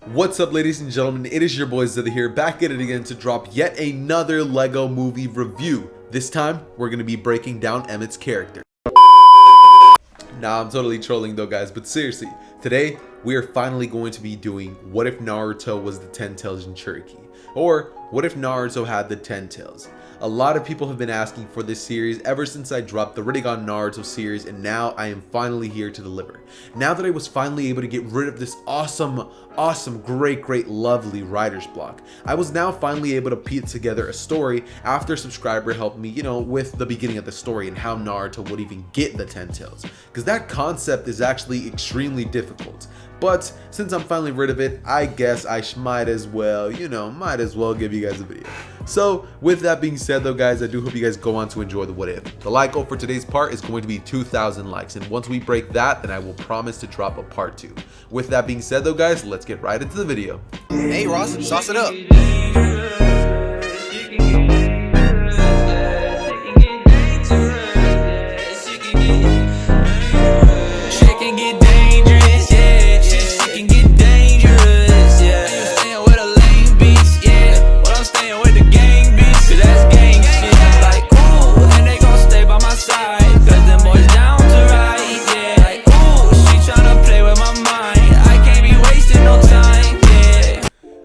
What's up, ladies and gentlemen, it is your boy Zither here, back at it again to drop yet another LEGO movie review. This time, we're going to be breaking down Emmett's character. Nah, I'm totally trolling though, guys, but seriously, today we are finally going to be doing what if Naruto was the 10 tails in Cherokee? Or what if Naruto had the 10 tails? A lot of people have been asking for this series ever since I dropped the Rinnegan Naruto series, and now I am finally here to deliver. Now that I was finally able to get rid of this awesome, great, lovely writer's block, I was now finally able to piece together a story after a subscriber helped me, with the beginning of the story and how Naruto would even get the 10 tails. Because that concept is actually extremely difficult. But since I'm finally rid of it, I guess I might as well give you guys a video. So with that being said though, guys, I do hope you guys go on to enjoy the what if. The like goal for today's part is going to be 2,000 likes, and once we break that, then I will promise to drop a part 2. With that being said though, guys, let's get right into the video. Hey Ross, sauce it up.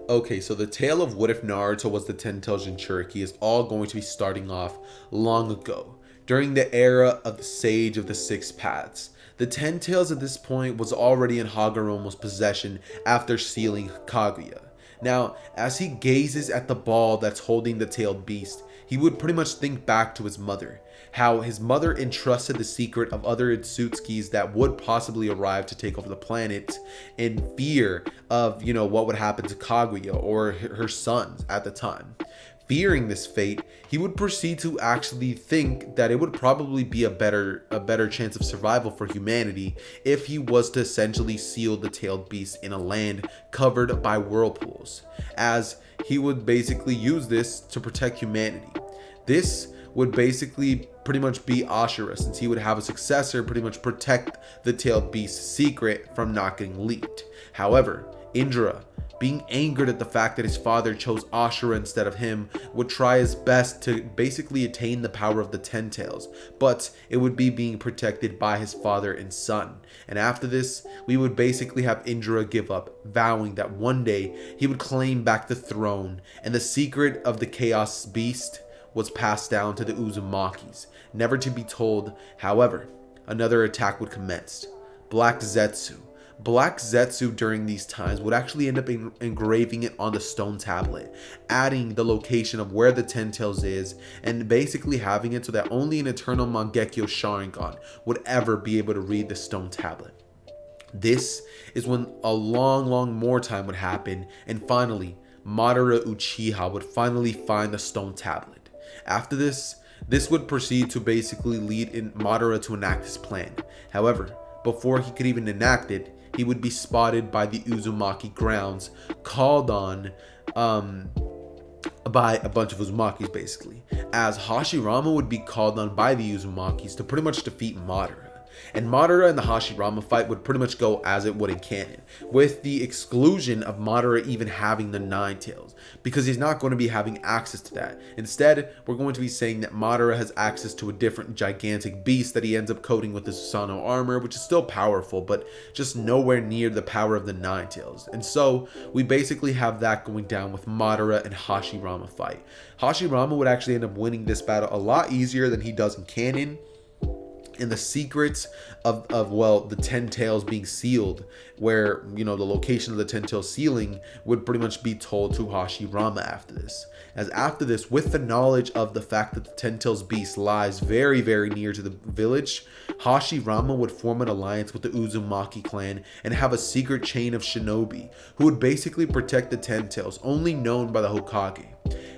Okay, so the tale of what if Naruto was the 10 tails in Cherokee is all going to be starting off long ago, during the era of the Sage of the Six Paths. The 10 tails at this point was already in Hagoromo's possession after sealing Kaguya. Now, as he gazes at the ball that's holding the tailed beast, he would pretty much think back to his mother. How his mother entrusted the secret of other Itsutskis that would possibly arrive to take over the planet in fear of, what would happen to Kaguya or her sons at the time. Fearing this fate, he would proceed to actually think that it would probably be a better chance of survival for humanity if he was to essentially seal the tailed beast in a land covered by whirlpools, as he would basically use this to protect humanity. This would basically pretty much be Ashura, since he would have a successor pretty much protect the tailed beast's secret from not getting leaked. However, Indra, being angered at the fact that his father chose Ashura instead of him, would try his best to basically attain the power of the 10 tails, but it would be being protected by his father and son. And after this, we would basically have Indra give up, vowing that one day he would claim back the throne, and the secret of the Chaos Beast was passed down to the Uzumakis, never to be told. However, another attack would commence. Black Zetsu during these times would actually end up engraving it on the stone tablet, adding the location of where the 10 tails is, and basically having it so that only an eternal Mangekyo Sharingan would ever be able to read the stone tablet. This is when a long more time would happen, and finally, Madara Uchiha would finally find the stone tablet. After this would proceed to basically lead in Madara to enact his plan. However, before he could even enact it, he would be spotted by the Uzumaki grounds, called on by a bunch of Uzumakis basically, as Hashirama would be called on by the Uzumakis to pretty much defeat Madara. And Madara and the Hashirama fight would pretty much go as it would in canon, with the exclusion of Madara even having the 9 tails, because he's not going to be having access to that. Instead, we're going to be saying that Madara has access to a different gigantic beast that he ends up coating with the Susanoo armor, which is still powerful, but just nowhere near the power of the 9 tails. And so, we basically have that going down with Madara and Hashirama fight. Hashirama would actually end up winning this battle a lot easier than he does in canon. And the secrets of the 10 tails being sealed, where the location of the 10 tails sealing would pretty much be told to Hashirama after this. As after this, with the knowledge of the fact that the 10 tails beast lies very near to the village, Hashirama would form an alliance with the Uzumaki clan and have a secret chain of shinobi who would basically protect the 10 tails, only known by the Hokage.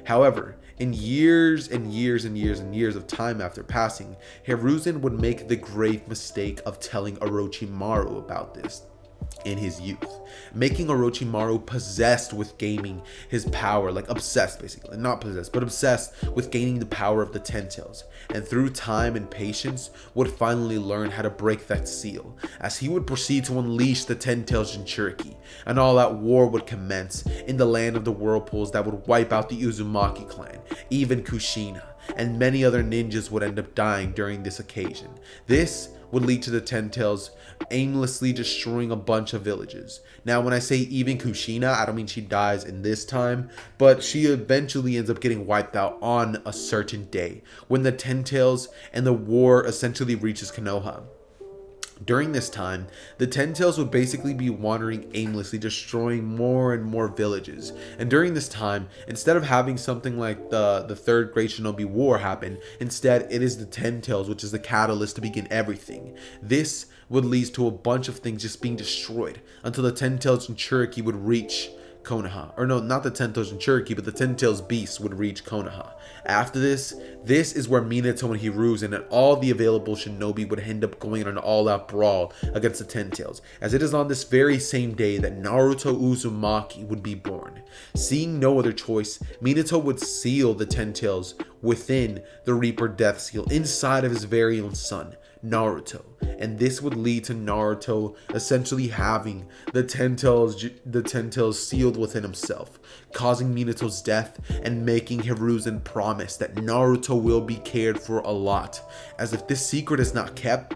However, in years of time after passing, Hiruzen would make the grave mistake of telling Orochimaru about this. in his youth, making Orochimaru possessed with gaining his power, like obsessed basically, not possessed, but obsessed with gaining the power of the Ten Tails, and through time and patience would finally learn how to break that seal, as he would proceed to unleash the Ten Tails Jinchuriki, and all out war would commence in the land of the whirlpools that would wipe out the Uzumaki clan, even Kushina, and many other ninjas would end up dying during this occasion. This would lead to the Ten Tails aimlessly destroying a bunch of villages. Now, when I say even Kushina, I don't mean she dies in this time, but she eventually ends up getting wiped out on a certain day when the Ten Tails and the war essentially reaches Konoha. During this time, the Ten Tails would basically be wandering aimlessly, destroying more and more villages. And during this time, instead of having something like the Third Great Shinobi War happen, instead it is the Ten Tails which is the catalyst to begin everything. This would lead to a bunch of things just being destroyed until the Ten Tails Jinchuriki would reach Konoha. Or no, not the Ten Tails Jinchuriki, but the Ten Tails Beast would reach Konoha. After this is where Minato and Hiruzen and all the available shinobi would end up going on an all-out brawl against the Ten Tails, as it is on this very same day that Naruto Uzumaki would be born. Seeing no other choice, Minato would seal the Ten Tails within the Reaper Death Seal inside of his very own son, Naruto, and this would lead to Naruto essentially having the Ten Tails sealed within himself, causing Minato's death and making Hiruzen promise that Naruto will be cared for a lot, as if this secret is not kept,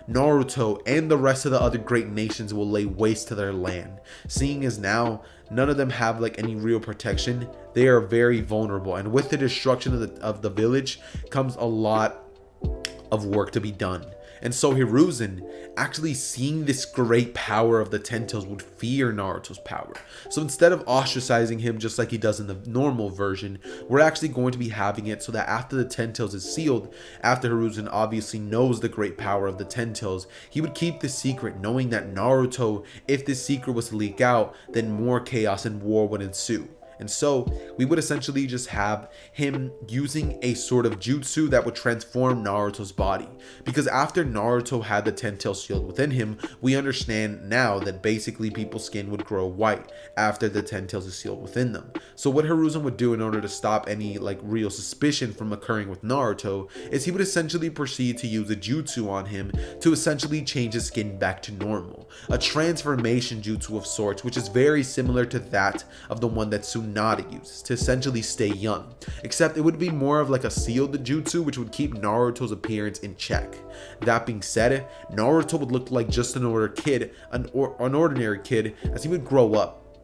Naruto and the rest of the other great nations will lay waste to their land. Seeing as now none of them have like any real protection, they are very vulnerable, and with the destruction of the village comes a lot of work to be done. And so Hiruzen, actually seeing this great power of the Ten Tails, would fear Naruto's power. So instead of ostracizing him just like he does in the normal version, we're actually going to be having it so that after the Ten Tails is sealed, after Hiruzen obviously knows the great power of the Ten Tails, he would keep the secret, knowing that Naruto, if this secret was to leak out, then more chaos and war would ensue. And so we would essentially just have him using a sort of jutsu that would transform Naruto's body. Because after Naruto had the Ten Tails shield within him, we understand now that basically people's skin would grow white after the Ten Tails is sealed within them. So what Hiruzen would do in order to stop any like real suspicion from occurring with Naruto is he would essentially proceed to use a jutsu on him to essentially change his skin back to normal. A transformation jutsu of sorts, which is very similar to that of the one that Tsunade uses to essentially stay young, except it would be more of like a sealed jutsu which would keep Naruto's appearance in check. That being said, Naruto would look like just an ordinary kid as he would grow up.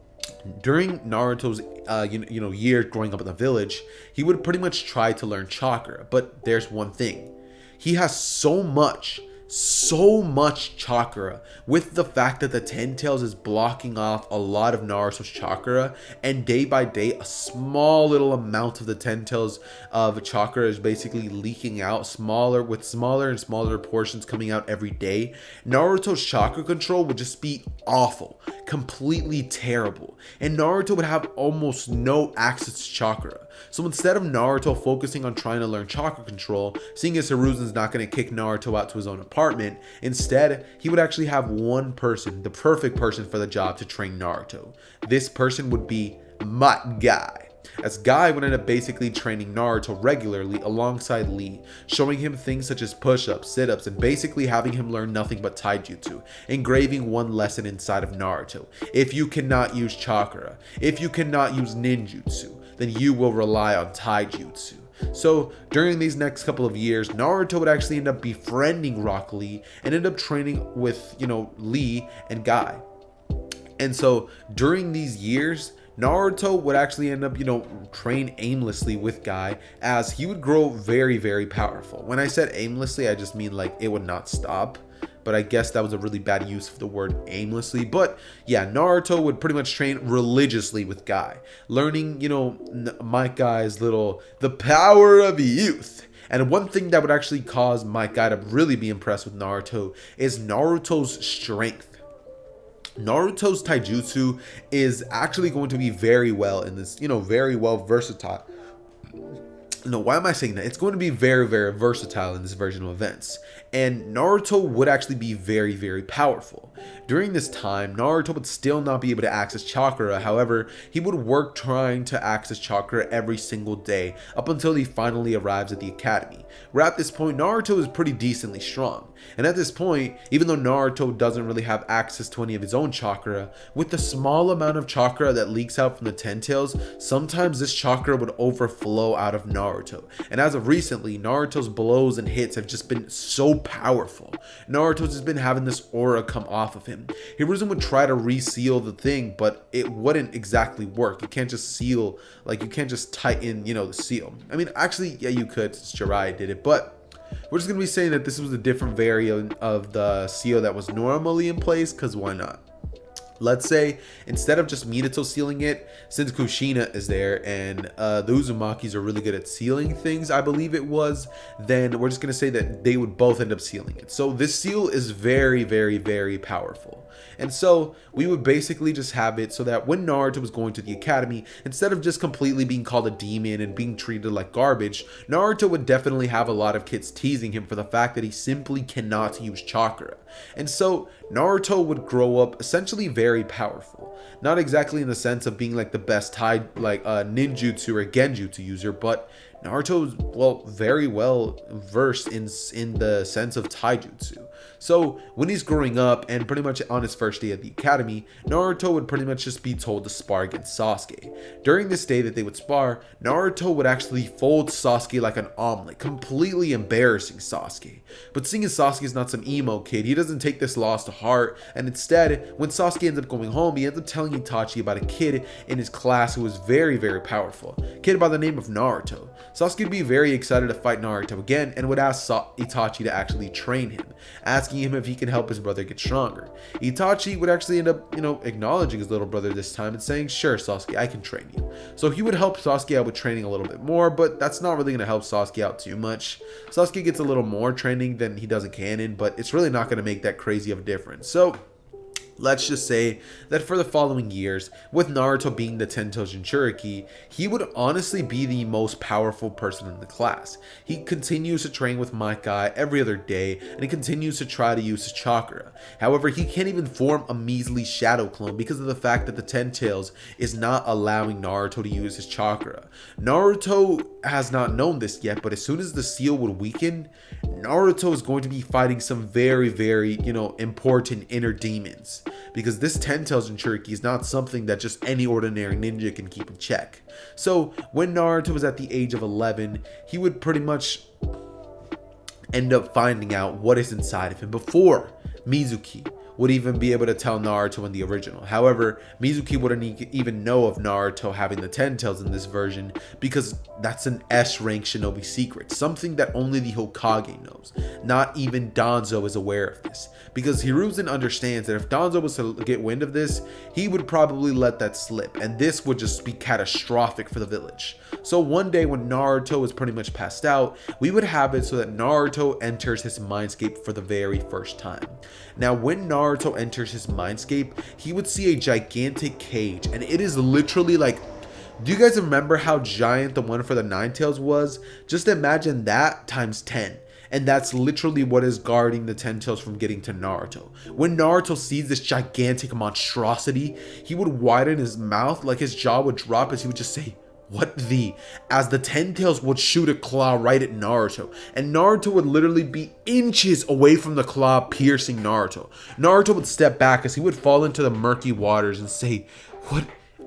During Naruto's years growing up in the village, he would pretty much try to learn chakra, but there's one thing: he has so much chakra, with the fact that the Ten Tails is blocking off a lot of Naruto's chakra, and day by day a small little amount of the Ten Tails of chakra is basically leaking out, smaller and smaller portions coming out every day. Naruto's chakra control would just be awful, completely terrible, and Naruto would have almost no access to chakra. So instead of Naruto focusing on trying to learn chakra control, seeing as Hiruzen's not going to kick Naruto out to his own apartment, instead he would actually have one person, the perfect person for the job, to train Naruto. This person would be my guy, as Guy would end up basically training Naruto regularly alongside Lee, showing him things such as push-ups, sit-ups, and basically having him learn nothing but taijutsu, engraving one lesson inside of Naruto: if you cannot use chakra, if you cannot use ninjutsu, then you will rely on taijutsu. So during these next couple of years, Naruto would actually end up befriending Rock Lee and end up training with, Lee and Guy. And so during these years, Naruto would actually end up, train aimlessly with Guy, as he would grow very, very powerful. When I said aimlessly, I just mean like it would not stop. But I guess that was a really bad use of the word aimlessly. But yeah, Naruto would pretty much train religiously with Guy, learning, Might Guy's the power of youth. And one thing that would actually cause Might Guy to really be impressed with Naruto is Naruto's strength. Naruto's taijutsu is actually going to be very well in this, very well versatile. no, why am I saying that? It's going to be very, very versatile in this version of events. And Naruto would actually be very, very powerful. During this time, Naruto would still not be able to access chakra. However, he would work trying to access chakra every single day up until he finally arrives at the academy. Where at this point, Naruto is pretty decently strong. And at this point, even though Naruto doesn't really have access to any of his own chakra, with the small amount of chakra that leaks out from the Ten Tails, sometimes this chakra would overflow out of Naruto. And as of recently, Naruto's blows and hits have just been so powerful. Naruto's just been having this aura come off of him. Hiruzen would try to reseal the thing, but it wouldn't exactly work. You can't just seal, like you can't just tighten, the seal. I mean, actually, yeah, you could. Jiraiya did it, but we're just going to be saying that this was a different variant of the seal that was normally in place, because why not? Let's say instead of just Minato sealing it, since Kushina is there and the Uzumakis are really good at sealing things, I believe it was, then we're just going to say that they would both end up sealing it. So this seal is very, very, very powerful. And so we would basically just have it so that when Naruto was going to the academy, instead of just completely being called a demon and being treated like garbage, Naruto would definitely have a lot of kids teasing him for the fact that he simply cannot use chakra. And so Naruto would grow up essentially very powerful. Not exactly in the sense of being like the best ninjutsu or genjutsu user, but Naruto's, well, very well versed in the sense of taijutsu. So when he's growing up and pretty much on his first day at the academy, Naruto would pretty much just be told to spar against Sasuke. During this day that they would spar, Naruto would actually fold Sasuke like an omelet, completely embarrassing Sasuke. But seeing as Sasuke is not some emo kid, he doesn't take this loss to heart, and instead, when Sasuke ends up going home, he ends up telling Itachi about a kid in his class who was very, very powerful, a kid by the name of Naruto. Sasuke would be very excited to fight Naruto again and would ask Itachi to actually train him, asking him if he can help his brother get stronger. Itachi would actually end up, acknowledging his little brother this time and saying, "Sure, Sasuke, I can train you." So he would help Sasuke out with training a little bit more, but that's not really going to help Sasuke out too much. Sasuke gets a little more training than he does in canon, but it's really not going to make that crazy of a difference. So let's just say that for the following years, with Naruto being the Ten-Tailed Jinchuriki, he would honestly be the most powerful person in the class. He continues to train with Might Guy every other day, and he continues to try to use his chakra. However, he can't even form a measly shadow clone because of the fact that the Ten-Tails is not allowing Naruto to use his chakra. Naruto has not known this yet, but as soon as the seal would weaken, Naruto is going to be fighting some very, very, important inner demons. Because this Ten-Tails Jinchuriki is not something that just any ordinary ninja can keep in check. So when Naruto was at the age of 11, he would pretty much end up finding out what is inside of him before Mizuki would even be able to tell Naruto in the original. However, Mizuki wouldn't even know of Naruto having the Ten Tails in this version because that's an S-rank shinobi secret, something that only the Hokage knows. Not even Danzo is aware of this, because Hiruzen understands that if Danzo was to get wind of this, he would probably let that slip, and this would just be catastrophic for the village. So one day when Naruto is pretty much passed out, we would have it so that Naruto enters his Mindscape for the very first time. Now, when Naruto enters his Mindscape, he would see a gigantic cage, and it is literally like, do you guys remember how giant the one for the Nine Tails was? Just imagine that times 10. And that's literally what is guarding the Ten Tails from getting to Naruto. When Naruto sees this gigantic monstrosity, he would widen his mouth, like his jaw would drop as he would just say, "What the?" as the Ten Tails would shoot a claw right at Naruto, and Naruto would literally be inches away from the claw piercing Naruto. Naruto would step back as he would fall into the murky waters and say, "What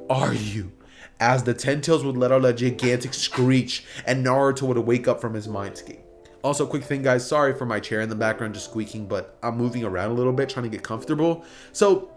are you?" as the Ten Tails would let out a gigantic screech and Naruto would wake up from his Mindscape. Also, quick thing guys, sorry for my chair in the background just squeaking, but I'm moving around a little bit trying to get comfortable. So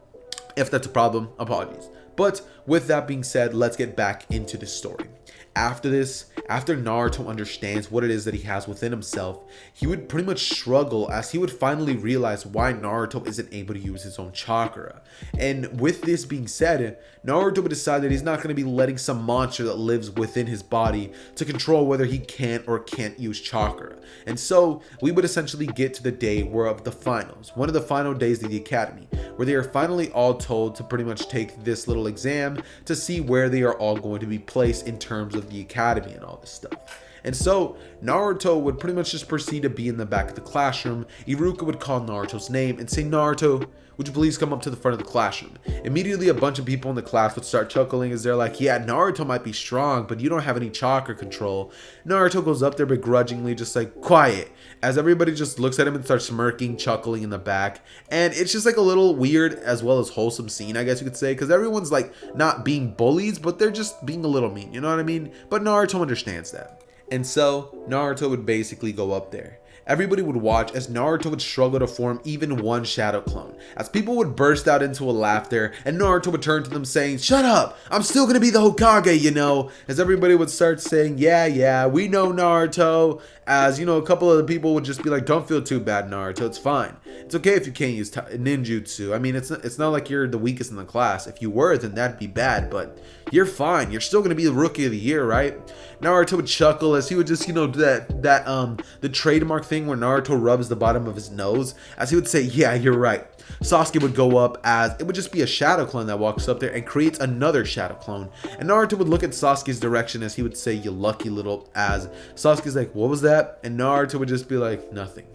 if that's a problem, apologies. But with that being said, let's get back into the story. After this, after Naruto understands what it is that he has within himself, he would pretty much struggle as he would finally realize why Naruto isn't able to use his own chakra. And with this being said, Naruto would decide that he's not going to be letting some monster that lives within his body to control whether he can or can't use chakra. And so we would essentially get to the day where of the finals, one of the final days of the academy, where they are finally all told to pretty much take this little exam to see where they are all going to be placed in terms of the academy and all this stuff. And so Naruto would pretty much just proceed to be in the back of the classroom. Iruka would call Naruto's name and say, "Naruto, would you please come up to the front of the classroom?" Immediately, a bunch of people in the class would start chuckling as they're like, "Yeah, Naruto might be strong, but you don't have any chakra control." Naruto goes up there begrudgingly, just like, "Quiet," as everybody just looks at him and starts smirking, chuckling in the back. And it's just like a little weird as well as wholesome scene, I guess you could say, because everyone's like not being bullies, but they're just being a little mean, you know what I mean? But Naruto understands that. And so Naruto would basically go up there. Everybody would watch as Naruto would struggle to form even one shadow clone, as people would burst out into a laughter, and Naruto would turn to them saying, "Shut up, I'm still gonna be the Hokage, you know," as everybody would start saying, yeah, we know, Naruto, as, you know, a couple of the people would just be like, "Don't feel too bad, Naruto, it's fine. It's okay if you can't use ninjutsu. I mean, it's not like you're the weakest in the class. If you were, then that'd be bad, but you're fine. You're still gonna be the rookie of the year, right?" Naruto would chuckle as he would just, you know, do the trademark thing where Naruto rubs the bottom of his nose, as he would say, "Yeah, you're right." Sasuke would go up, as it would just be a shadow clone that walks up there and creates another shadow clone. And Naruto would look at Sasuke's direction as he would say, "You lucky little," as Sasuke's like, "What was that?" And Naruto would just be like, "Nothing."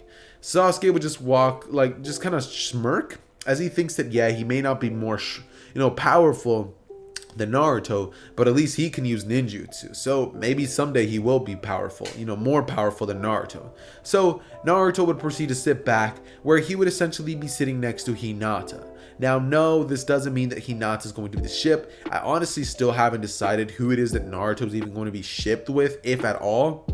Sasuke would just walk, like, just kind of smirk, as he thinks that, yeah, he may not be more, powerful than Naruto, but at least he can use ninjutsu. So maybe someday he will be powerful, more powerful than Naruto. So Naruto would proceed to sit back, where he would essentially be sitting next to Hinata. Now, no, this doesn't mean that Hinata is going to be the ship. I honestly still haven't decided who it is that Naruto is even going to be shipped with, if at all.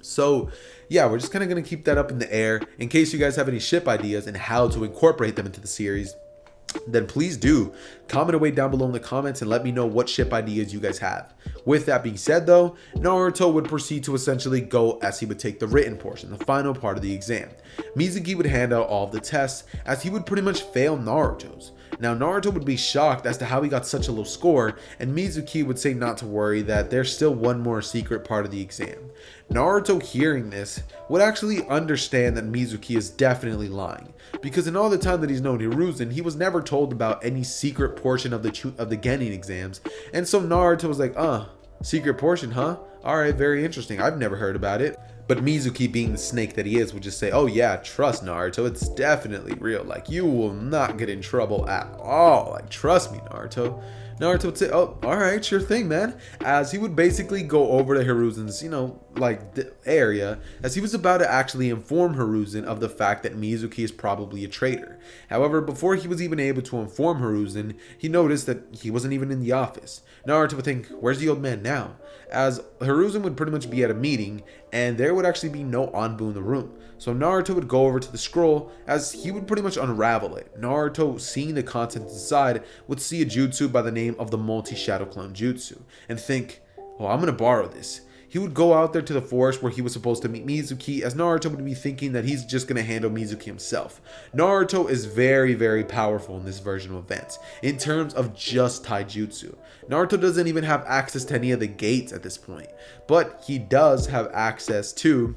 So yeah, we're just kind of going to keep that up in the air. In case you guys have any ship ideas and how to incorporate them into the series, then please do comment away down below in the comments and let me know what ship ideas you guys have. With that being said though, Naruto would proceed to essentially go as he would take the written portion, the final part of the exam. Mizuki would hand out all of the tests, as he would pretty much fail Naruto's. Now Naruto would be shocked as to how he got such a low score, and Mizuki would say not to worry, that there's still one more secret part of the exam. Naruto, hearing this, would actually understand that Mizuki is definitely lying, because in all the time that he's known Hiruzen, he was never told about any secret portion of the Genin exams. And so Naruto was like, secret portion, huh? Alright, very interesting, I've never heard about it. But Mizuki, being the snake that he is, would just say, "Oh yeah, trust Naruto, it's definitely real. Like, you will not get in trouble at all. Like, trust me, Naruto." Naruto would say, "Oh, alright, sure thing, man," as he would basically go over to Hiruzen's, the area, as he was about to actually inform Hiruzen of the fact that Mizuki is probably a traitor. However, before he was even able to inform Hiruzen, he noticed that he wasn't even in the office. Naruto would think, "Where's the old man now?" As Hiruzen would pretty much be at a meeting, and there would actually be no Anbu in the room. So Naruto would go over to the scroll, as he would pretty much unravel it. Naruto, seeing the contents inside, would see a jutsu by the name of the multi-shadow clone jutsu, and think, "Oh, I'm gonna borrow this." He would go out there to the forest where he was supposed to meet Mizuki, as Naruto would be thinking that he's just going to handle Mizuki himself. Naruto is very, very powerful in this version of events, in terms of just taijutsu. Naruto doesn't even have access to any of the gates at this point, but he does have access to,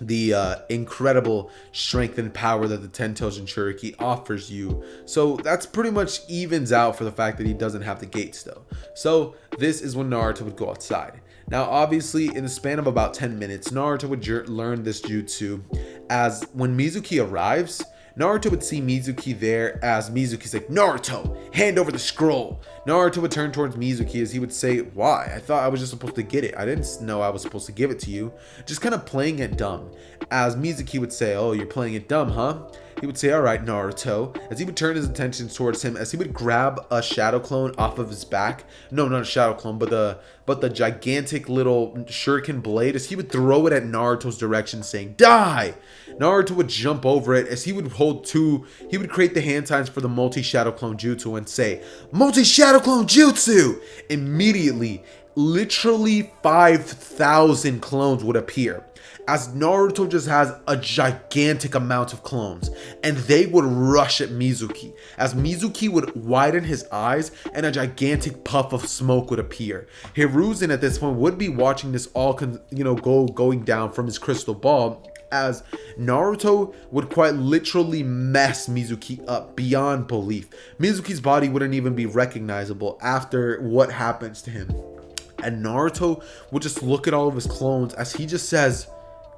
the incredible strength and power that the Ten-Tailed Jinchuriki offers you. So that's pretty much evens out for the fact that he doesn't have the gates though. So this is when Naruto would go outside. Now obviously, in the span of about 10 minutes, Naruto would learn this jutsu, as when Mizuki arrives, Naruto would see Mizuki there, as Mizuki's like, "Naruto, hand over the scroll." Naruto would turn towards Mizuki, as he would say, "Why? I thought I was just supposed to get it. I didn't know I was supposed to give it to you." Just kind of playing it dumb. As Mizuki would say, "Oh, you're playing it dumb, huh?" He would say, "Alright, Naruto," as he would turn his attention towards him, as he would grab a shadow clone off of his back. No, not a shadow clone, but the gigantic little shuriken blade, as he would throw it at Naruto's direction, saying, "Die!" Naruto would jump over it, as he would he would create the hand signs for the multi-shadow clone jutsu and say, "Multi-shadow clone jutsu!" Immediately, literally 5,000 clones would appear, as Naruto just has a gigantic amount of clones, and they would rush at Mizuki, as Mizuki would widen his eyes and a gigantic puff of smoke would appear. Hiruzen at this point would be watching this all going down from his crystal ball, as Naruto would quite literally mess Mizuki up beyond belief. Mizuki's body wouldn't even be recognizable after what happens to him. And Naruto would just look at all of his clones as he just says,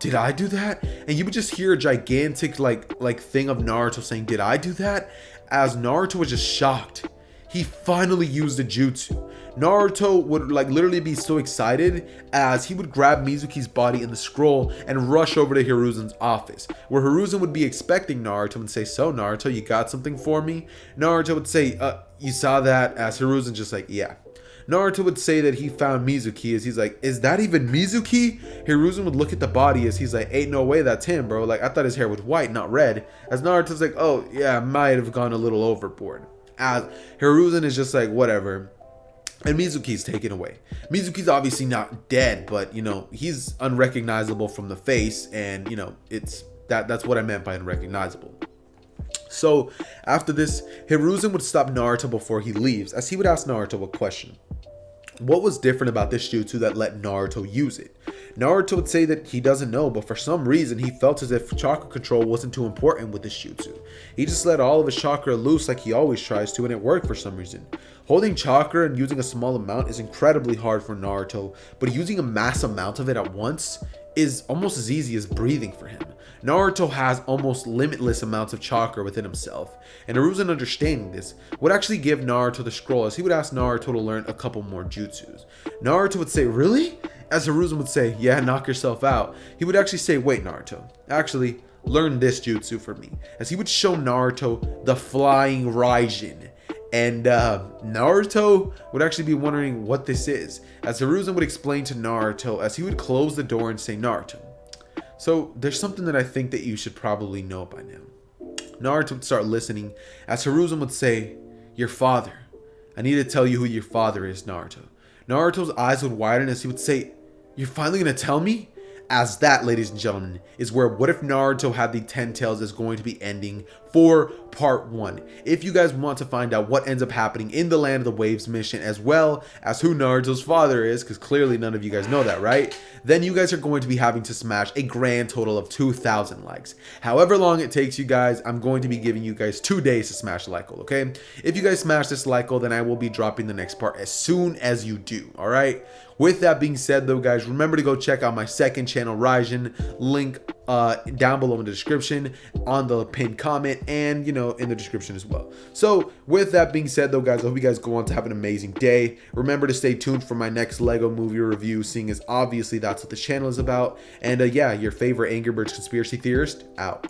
did I do that? And you would just hear a gigantic like thing of Naruto saying, did I do that? As Naruto was just shocked. He finally used the jutsu. Naruto would like literally be so excited as he would grab Mizuki's body in the scroll and rush over to Hiruzen's office, where Hiruzen would be expecting Naruto and say, so Naruto, you got something for me? Naruto would say, you saw that? As Hiruzen just like, yeah. Naruto would say that he found Mizuki as he's like, is that even Mizuki? Hiruzen would look at the body as he's like, ain't no way that's him, bro. Like, I thought his hair was white, not red. As Naruto's like, oh yeah, might have gone a little overboard. As Hiruzen is just like, whatever. And Mizuki's taken away. Mizuki's obviously not dead, but you know, he's unrecognizable from the face, and you know, that's what I meant by unrecognizable. So after this, Hiruzen would stop Naruto before he leaves, as he would ask Naruto a question. What was different about this jutsu that let Naruto use it? Naruto would say that he doesn't know, but for some reason he felt as if chakra control wasn't too important with this jutsu. He just let all of his chakra loose like he always tries to, and it worked for some reason. Holding chakra and using a small amount is incredibly hard for Naruto, but using a mass amount of it at once is almost as easy as breathing for him. Naruto has almost limitless amounts of chakra within himself, and Hiruzen understanding this would actually give Naruto the scroll as he would ask Naruto to learn a couple more jutsus. Naruto would say, really? As Hiruzen would say, yeah, knock yourself out. He would actually say, wait Naruto, actually learn this jutsu for me, as he would show Naruto the flying Raijin. And Naruto would actually be wondering what this is, as Hiruzen would explain to Naruto as he would close the door and say, Naruto, so there's something that I think that you should probably know by now. Naruto would start listening as Hiruzen would say, your father. I need to tell you who your father is, Naruto. Naruto's eyes would widen as he would say, you're finally going to tell me? As that, ladies and gentlemen, is where What If Naruto Had the 10 Tails is going to be ending for part 1. If you guys want to find out what ends up happening in the Land of the Waves mission, as well as who Naruto's father is, because clearly none of you guys know that, right? Then you guys are going to be having to smash a grand total of 2,000 likes. However long it takes you guys, I'm going to be giving you guys 2 days to smash the like goal, okay? If you guys smash this like goal, then I will be dropping the next part as soon as you do, all right? With that being said, though, guys, remember to go check out my second channel, Raijin, link down below in the description, on the pinned comment, and, you know, in the description as well. So, with that being said, though, guys, I hope you guys go on to have an amazing day. Remember to stay tuned for my next Lego movie review, seeing as obviously that's what the channel is about. And, yeah, your favorite Angry Birds conspiracy theorist, out.